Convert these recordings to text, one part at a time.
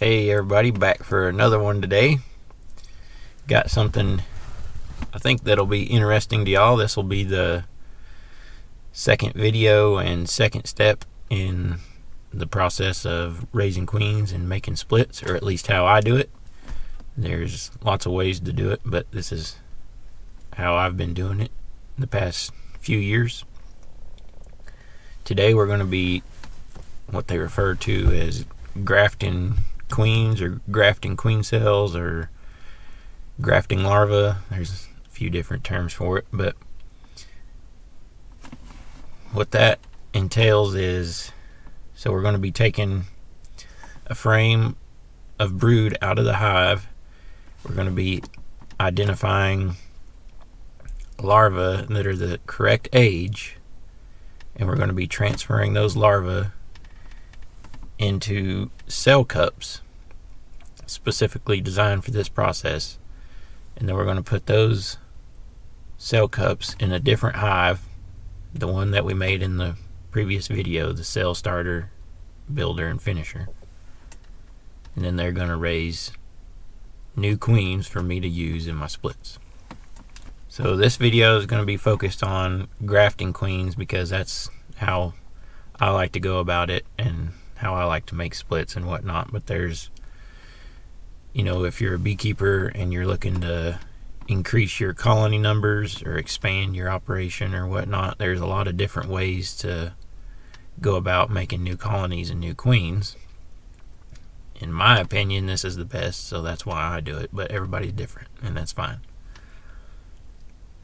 Hey everybody, back for another one today. Got something I think that'll be interesting to y'all. This will be the second video and second step in the process of raising queens and making splits, or at least how I do it. There's lots of ways to do it, but this is how I've been doing it the past few years. Today we're going to be what they refer to as grafting queens, or grafting queen cells, or grafting larvae. There's a few different terms for it, but what that entails is, so we're going to be taking a frame of brood out of the hive. We're going to be identifying larvae that are the correct age, and we're going to be transferring those larvae into cell cups specifically designed for this process. And then we're going to put those cell cups in a different hive, the one that we made in the previous video, the cell starter, builder, and finisher. And then they're going to raise new queens for me to use in my splits. So this video is going to be focused on grafting queens because that's how I like to go about it and how I like to make splits and whatnot. But there's, if you're a beekeeper and you're looking to increase your colony numbers or expand your operation or whatnot, there's a lot of different ways to go about making new colonies and new queens. In my opinion, this is the best, so that's why I do it, but everybody's different, and that's fine.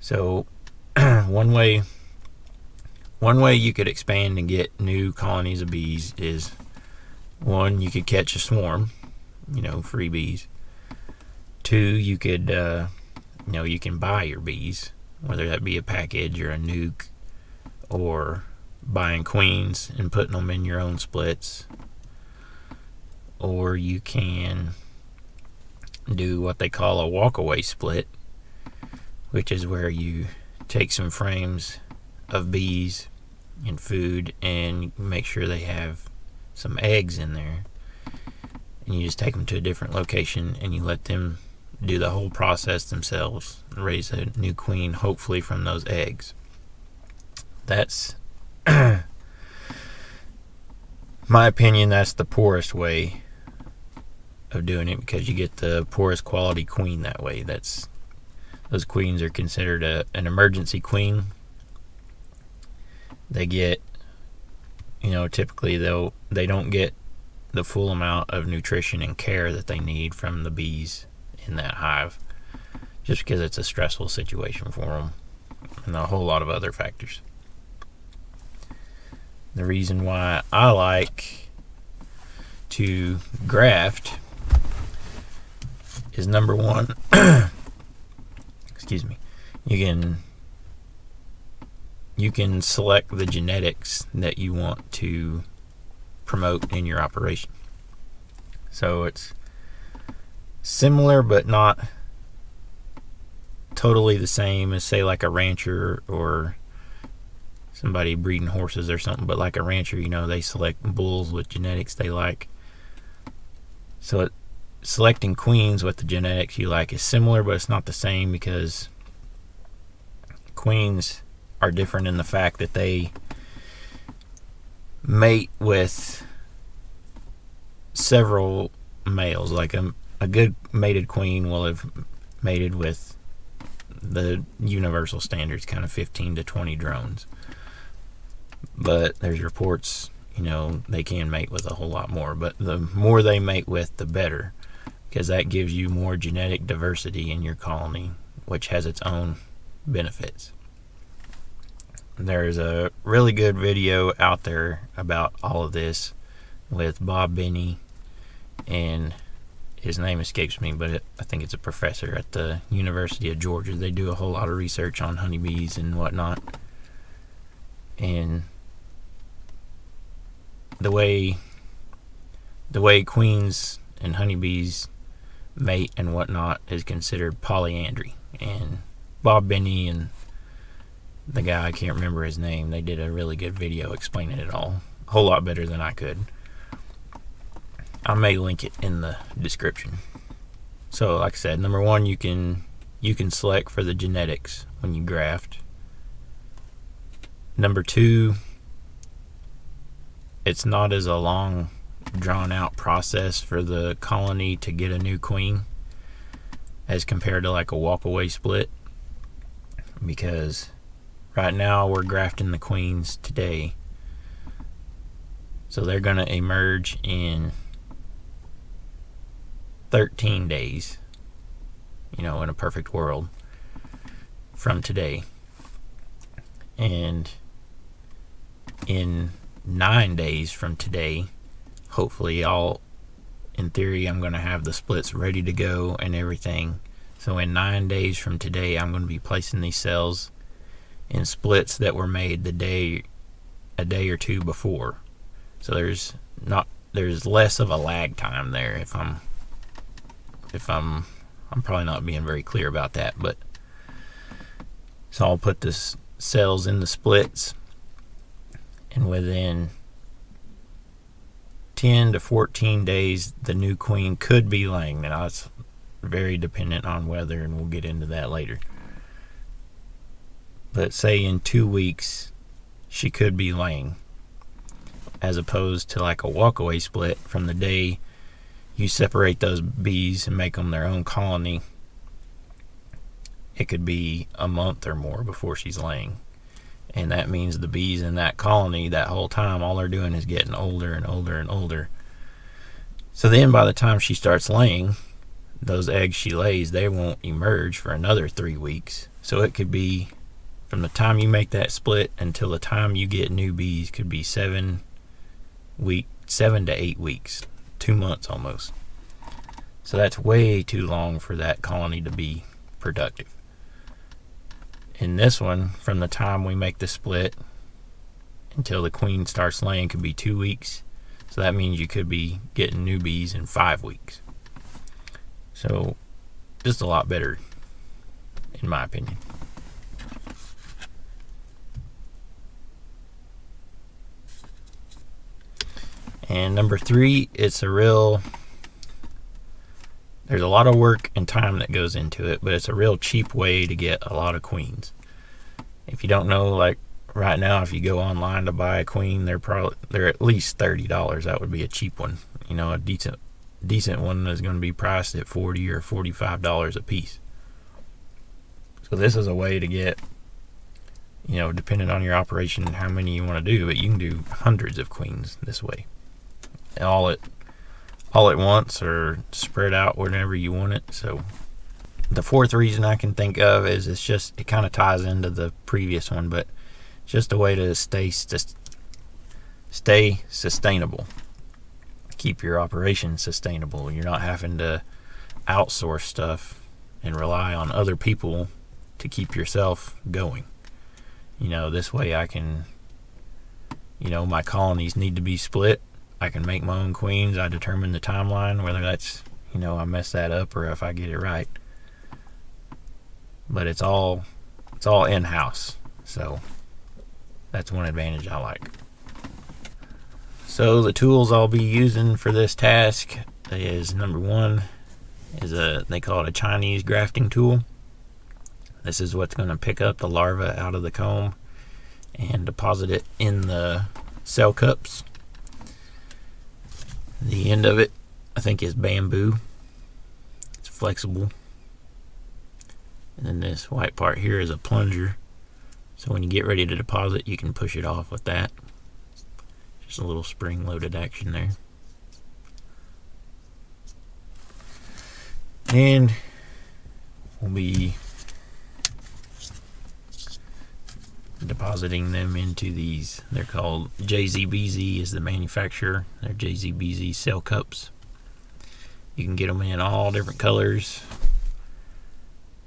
So one way you could expand and get new colonies of bees is, one, you could catch a swarm, free bees. Two, you could, you can buy your bees, whether that be a package or a nuke, or buying queens and putting them in your own splits. Or you can do what they call a walk-away split, which is where you take some frames of bees and food and make sure they have some eggs in there, and you just take them to a different location and you let them do the whole process themselves, raise a new queen, hopefully from those eggs. That's my opinion, that's the poorest way of doing it, because you get the poorest quality queen that way. Those queens are considered an emergency queen. They get, typically they don't get the full amount of nutrition and care that they need from the bees in that hive, just because it's a stressful situation for them, and a whole lot of other factors. The reason why I like to graft is, number one, excuse me, you can select the genetics that you want to promote in your operation. So it's similar but not totally the same as, say, like a rancher or somebody breeding horses or something. But like a rancher, they select bulls with genetics they like. So selecting queens with the genetics you like is similar, but it's not the same, because queens are different in the fact that they mate with several males. Like a good mated queen will have mated with the universal standards, kind of 15 to 20 drones. But there's reports, they can mate with a whole lot more. But the more they mate with, the better, because that gives you more genetic diversity in your colony, which has its own benefits. There's a really good video out there about all of this with Bob Binney, and his name escapes me, but I think it's a professor at the University of Georgia. They do a whole lot of research on honeybees and whatnot. And the way queens and honeybees mate and whatnot is considered polyandry. And Bob Binney and the guy, I can't remember his name, they did a really good video explaining it all, a whole lot better than I could. I may link it in the description. So like I said, number one, you can select for the genetics when you graft. Number two, it's not as a long drawn out process for the colony to get a new queen as compared to like a walk-away split, because right now we're grafting the queens today, so they're going to emerge in 13 days, in a perfect world, from today. And in 9 days from today, hopefully, in theory, I'm going to have the splits ready to go and everything. So in 9 days from today, I'm going to be placing these cells in splits that were made a day or two before. So there's less of a lag time there. If I'm probably not being very clear about that, but so I'll put the cells in the splits, and within 10 to 14 days, the new queen could be laying. Now, it's very dependent on weather, and we'll get into that later. But say in 2 weeks, she could be laying, as opposed to like a walkaway split. From the day you separate those bees and make them their own colony, it could be a month or more before she's laying. And that means the bees in that colony, that whole time, all they're doing is getting older and older and older. So then by the time she starts laying, those eggs she lays, they won't emerge for another 3 weeks. So it could be from the time you make that split until the time you get new bees, could be 7 to 8 weeks, 2 months almost. So that's way too long for that colony to be productive. In this one, from the time we make the split until the queen starts laying, could be 2 weeks. So that means you could be getting new bees in 5 weeks. So just a lot better, in my opinion. And number three, there's a lot of work and time that goes into it, but it's a real cheap way to get a lot of queens. If you don't know, like right now, if you go online to buy a queen, they're at least $30. That would be a cheap one. A decent one is going to be priced at $40 or $45 a piece. So this is a way to get, depending on your operation and how many you want to do, but you can do hundreds of queens this way, all at once or spread out whenever you want it. So the fourth reason I can think of is it kind of ties into the previous one, but it's just a way to stay sustainable. Keep your operation sustainable. You're not having to outsource stuff and rely on other people to keep yourself going. This way I can, my colonies need to be split. I can make my own queens. I determine the timeline, whether that's, I mess that up or if I get it right. But it's all in-house. So that's one advantage I like. So the tools I'll be using for this task is, number one, they call it a Chinese grafting tool. This is what's going to pick up the larva out of the comb and deposit it in the cell cups. The end of it, I think, is bamboo. It's flexible. And then this white part here is a plunger. So when you get ready to deposit, you can push it off with that. Just a little spring-loaded action there. And we'll be depositing them into these. They're called JZBZ is the manufacturer. They're JZBZ cell cups. You can get them in all different colors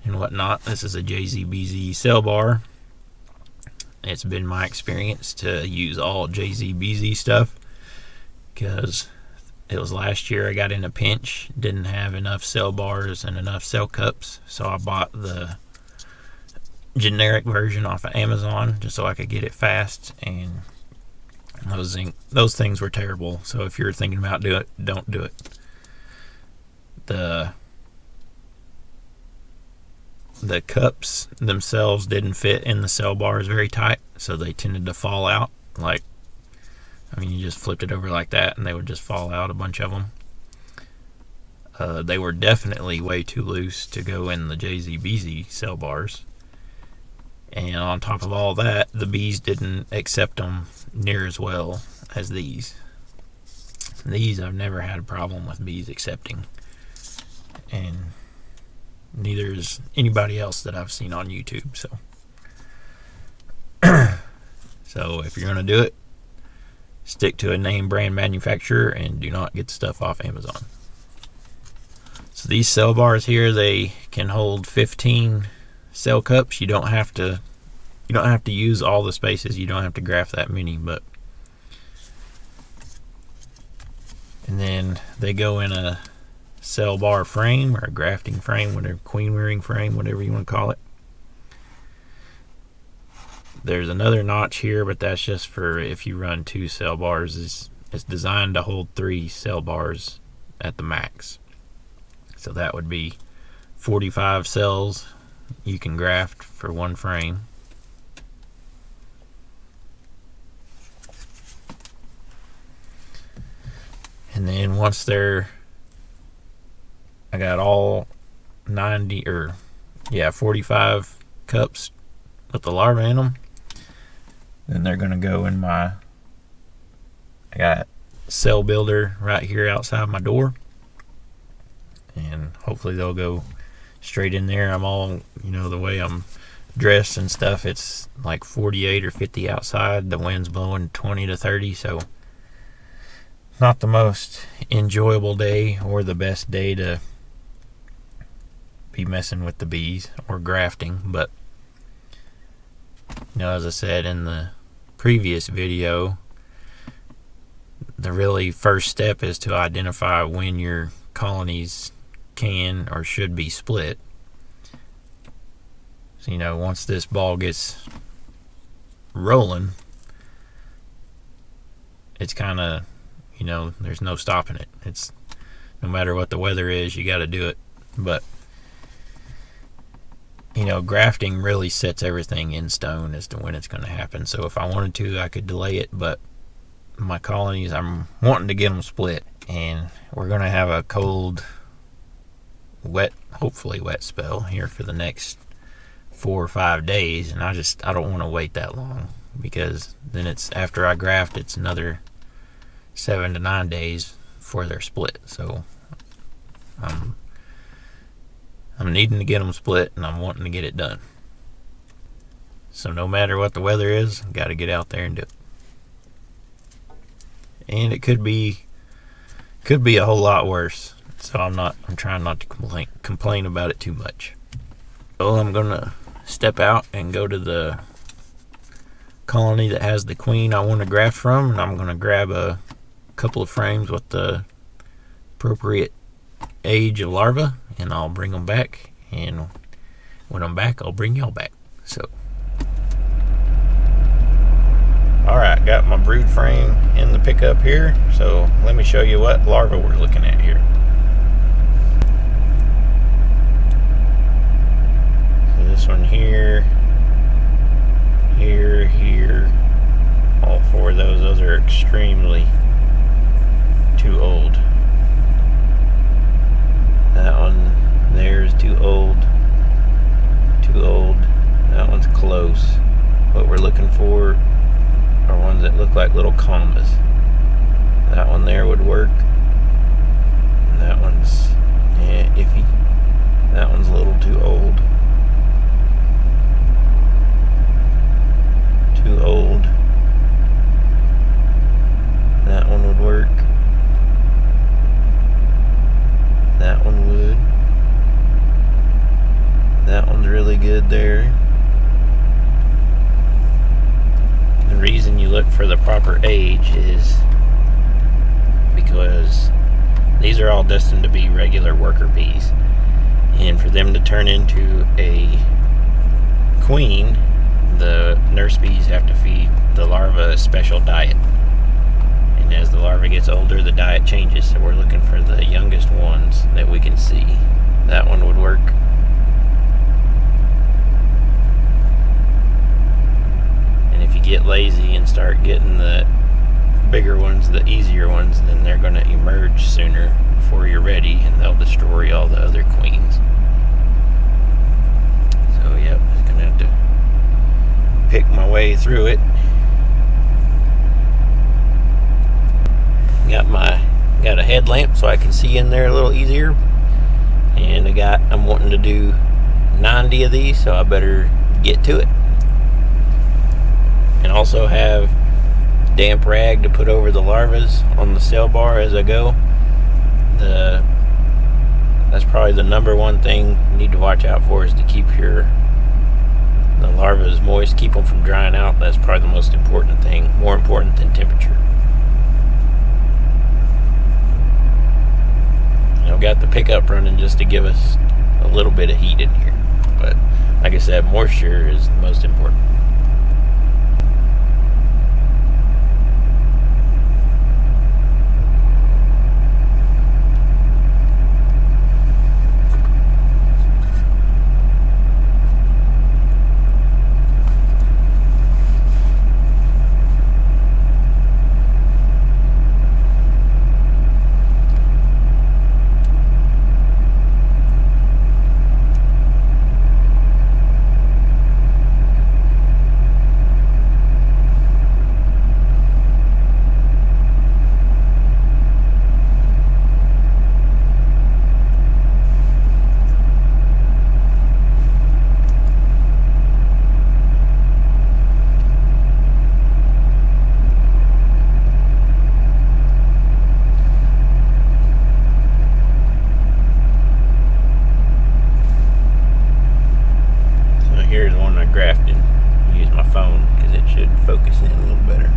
and whatnot. This is a JZBZ cell bar. It's been my experience to use all JZBZ stuff because it was last year I got in a pinch, didn't have enough cell bars and enough cell cups, so I bought the generic version off of Amazon just so I could get it fast, and Those things were terrible. So if you're thinking about doing it, don't do it. The cups themselves didn't fit in the cell bars very tight, so they tended to fall out. You just flipped it over like that and they would just fall out, a bunch of them. They were definitely way too loose to go in the JZBZ cell bars. And on top of all that, the bees didn't accept them near as well as these. These I've never had a problem with bees accepting. And neither is anybody else that I've seen on YouTube. So if you're going to do it, stick to a name brand manufacturer and do not get the stuff off Amazon. So these cell bars here, they can hold 15 cell cups. You don't have to use all the spaces. You don't have to graft that many, and then they go in a cell bar frame or a grafting frame, whatever, queen rearing frame, whatever you want to call it. There's another notch here, but that's just for if you run 2 cell bars. It's designed to hold 3 cell bars at the max. So that would be 45 cells you can graft for one frame. And then once I got all 45 cups with the larvae in them, then they're going to go in I got cell builder right here outside my door, and hopefully they'll go straight in there. I'm all, the way I'm dressed and stuff, it's like 48 or 50 outside. The wind's blowing 20 to 30, so not the most enjoyable day or the best day to be messing with the bees or grafting. But as I said in the previous video, the really first step is to identify when your colonies can or should be split. So once this ball gets rolling, it's kind of, there's no stopping it. It's no matter what the weather is, you got to do it. But grafting really sets everything in stone as to when it's going to happen. So if I wanted to, I could delay it, but my colonies, I'm wanting to get them split, and we're going to have a cold, hopefully wet spell here for the next 4 or 5 days, and I don't want to wait that long, because then it's, after I graft, it's another 7 to 9 days before they're split. So I'm needing to get them split, and I'm wanting to get it done. So no matter what the weather is, got to get out there and do it. And it could be a whole lot worse. So I'm trying not to complain about it too much. So I'm gonna step out and go to the colony that has the queen I want to graft from, and I'm gonna grab a couple of frames with the appropriate age of larva, and I'll bring them back, and when I'm back, I'll bring y'all back. So alright, got my brood frame in the pickup here, so let me show you what larva we're looking at here. So this one here, all 4 of those are extremely too old. That one there is too old. That one's close. What we're looking for are ones that look like little combas. That one there would work. And that one's iffy. That one's a little too old. That one would work. That one would. That one's really good there. The reason you look for the proper age is because these are all destined to be regular worker bees, and for them to turn into a queen, the nurse bees have to feed the larva a special diet. And as the larva gets older, the diet changes. So we're looking for the youngest ones that we can see. That one would work. And if you get lazy and start getting the bigger ones, the easier ones, then they're going to emerge sooner before you're ready, and they'll destroy all the other queens. So yep, just going to have to pick my way through it. Got a headlamp so I can see in there a little easier, and I'm wanting to do 90 of these, so I better get to it. And also have damp rag to put over the larvas on the cell bar as I go. That's probably the number one thing you need to watch out for, is to keep the larvas moist, keep them from drying out. That's probably the most important thing, more important than temperature. I've got the pickup running just to give us a little bit of heat in here, but like I said, moisture is the most important. Here's one I grafted. Use my phone because it should focus in a little better.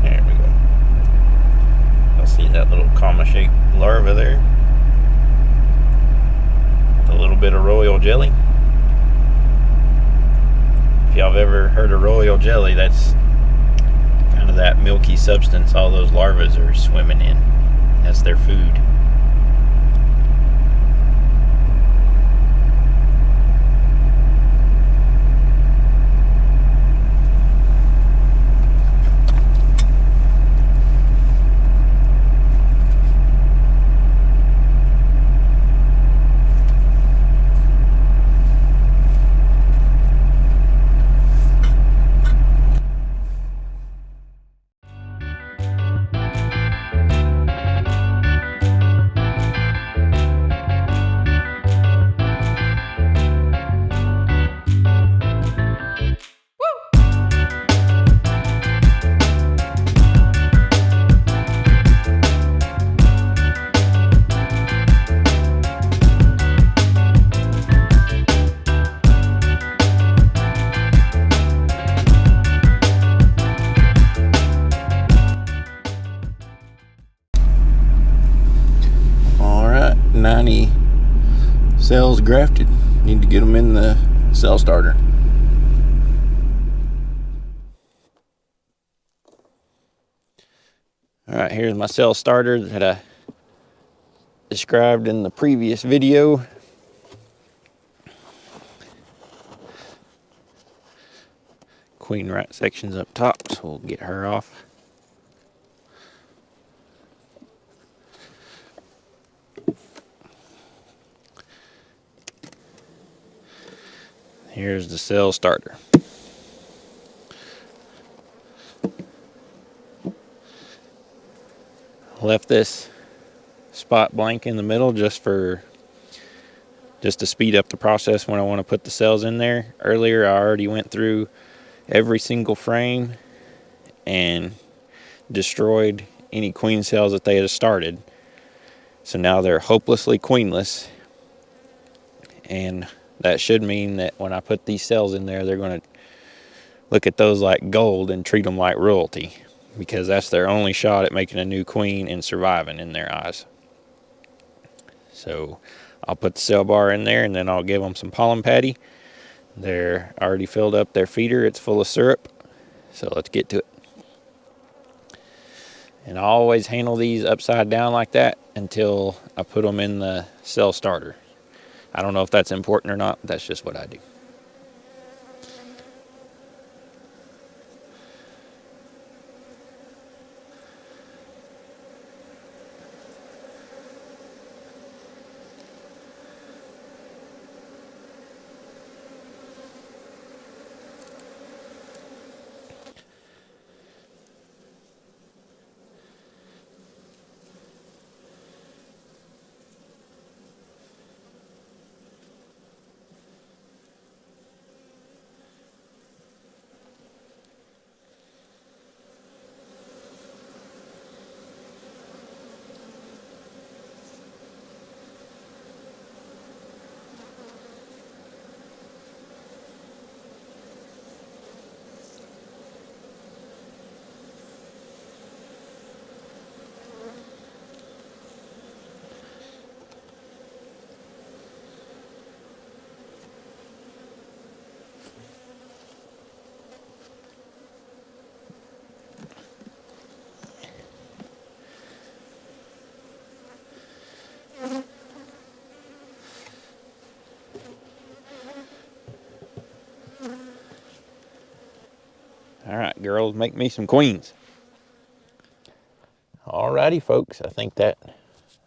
There we go. I'll see that little comma-shaped larva there. With a little bit of royal jelly. If y'all have ever heard of royal jelly, that's kind of that milky substance all those larvas are swimming in. That's their food. Alright, 90 cells grafted. Need to get them in the cell starter. Alright, here's my cell starter that I described in the previous video. Queen rat section's up top, so we'll get her off. Here's the cell starter. Left this spot blank in the middle just to speed up the process when I want to put the cells in there. Earlier I already went through every single frame and destroyed any queen cells that they had started. So now they're hopelessly queenless, and that should mean that when I put these cells in there, they're going to look at those like gold and treat them like royalty. because that's their only shot at making a new queen and surviving in their eyes. So I'll put the cell bar in there, and then I'll give them some pollen patty. They're already filled up their feeder. It's full of syrup. So let's get to it. And I always handle these upside down like that until I put them in the cell starter. I don't know if that's important or not. That's just what I do. All right, girls, make me some queens. Alrighty, folks, I think that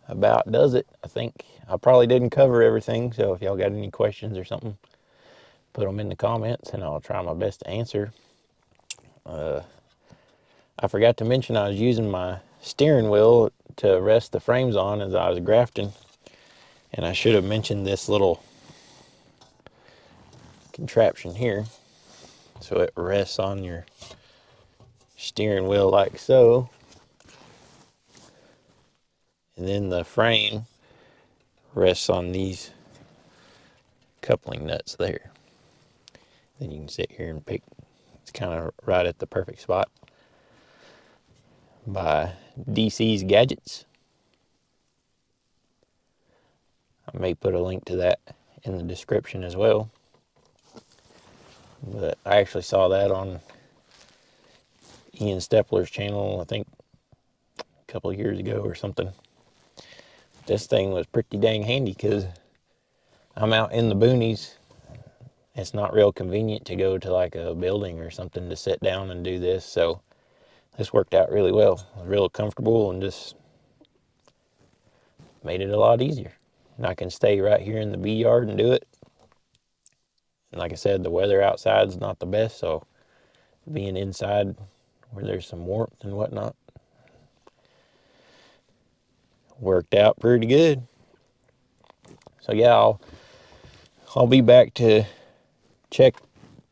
about does it. I think I probably didn't cover everything, so if y'all got any questions or something, put them in the comments and I'll try my best to answer. I forgot to mention I was using my steering wheel to rest the frames on as I was grafting, and I should have mentioned this little contraption here. So it rests on your steering wheel like so, and then the frame rests on these coupling nuts there. Then you can sit here and pick. It's kind of right at the perfect spot. By DC's Gadgets. I may put a link to that in the description as well. But I actually saw that on Ian Stepler's channel, I think a couple of years ago or something. This thing was pretty dang handy because I'm out in the boonies. It's not real convenient to go to like a building or something to sit down and do this, so this worked out really well. It was real comfortable and just made it a lot easier. And I can stay right here in the bee yard and do it. And like I said, the weather outside's not the best, so being inside where there's some warmth and whatnot worked out pretty good. So yeah, I'll be back to check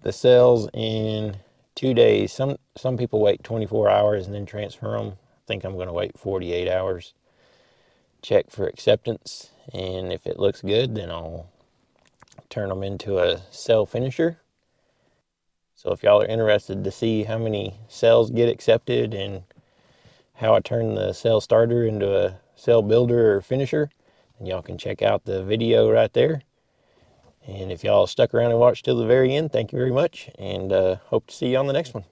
the cells in 2 days. Some people wait 24 hours and then transfer them. I think I'm going to wait 48 hours. Check for acceptance, and if it looks good, then I'll turn them into a cell finisher. So if y'all are interested to see how many cells get accepted and how I turn the cell starter into a cell builder or finisher, then y'all can check out the video right there. And if y'all stuck around and watched till the very end, thank you very much, and hope to see you on the next one.